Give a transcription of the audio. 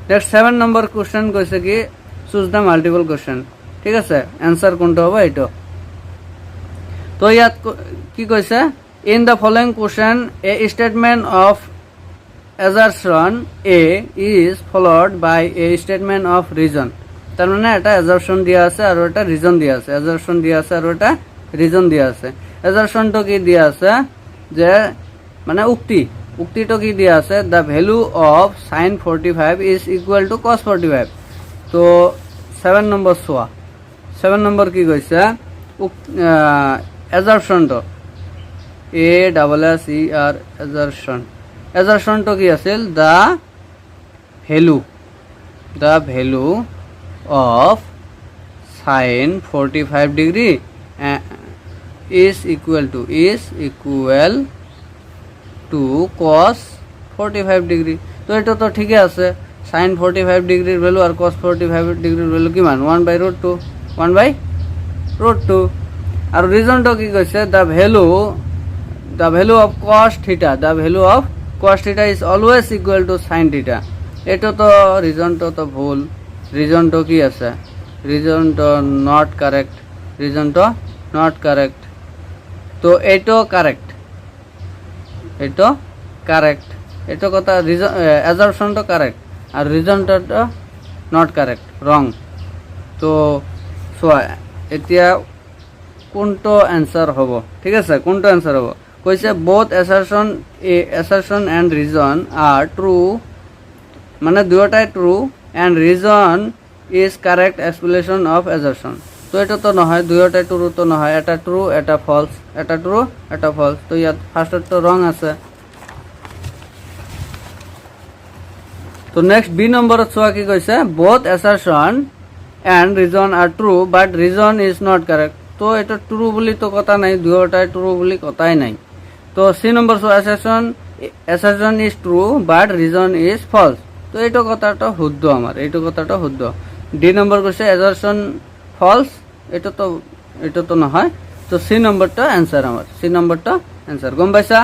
Next 7 number question কৈছে কি choose the multiple question, ঠিক আছে, এনসার কোনটো হ'ব এইটো। তো ইয়াত কি কৈছে, in the following question a statement of assertion A is followed by a statement of reason। তার মানে এটা assertion দিয়া আছে আর এটা reason দিয়া আছে, assertion দিয়া আছে আর এটা reason দিয়া আছে। assertion তো কি দিয়া আছে যে মানে উক্তিটো কি দিয়া আছে, the value of sin 45 is equal to cos 45। তো 7 নম্বৰ চোৱা, 7 নম্বৰ কি কৈছে, assertion তো ASSER assertion তো কি আছিল, the value of sin 45 degree is equal to cos 45 degree। তো এটা তো ঠিকই আছে, sin 45 ডিগ্রির ভ্যালু আর cos 45 ডিগ্রির ভ্যালু কিমান 1/√2 1/√2। আর রিজনটো কি কৈছে, the value of cos theta is always equal to sin theta। এটা তো রিজনটো তো ভুল, রিজনটো কি আছে, রিজনটো নট কারেক্ট। তো এইটো কারেক্ট, এইটো কথা অ্যাজারশনটো কারেক্ট আর রিজনটো নট কারেক্ট, রং। তো চোৱা এতিয়া কোনটো অ্যান্সার হ'ব, ঠিক আছে, কোনটো অ্যান্সার হ'ব কৈছে, both assertion and reason are true, মানে দুয়োটাই true and reason is correct explanation of assertion। তো এটা তো নহয়, দুয়োটাই ট্রু তো নহয়, এটা ট্রু এটা ফলস, এটা ট্রু এটা ফলস। তো ইয়াত ফার্স্টত তো রং আছে। তো নেক্সট বি নম্বৰত চোৱা কি কৈছে, both assertion and reason are true but reason is not correct। তো এটা ট্রু বুলি তো কথা নাই, দুয়োটাই ট্রু বুলি কথাই নাই। তো সি নম্বৰ চোৱা, assertion is true but reason is false। তো এইটো কথাটা শুদ্ধ, আমার এইটো কথাটা শুদ্ধ। ডি নম্বৰ কৈছে assertion false, এটা তো নহয়। তো সি নম্বৰটা অ্যান্সাৰ, আমাৰ সি নম্বৰটা অ্যান্সাৰ, গম পাইছা।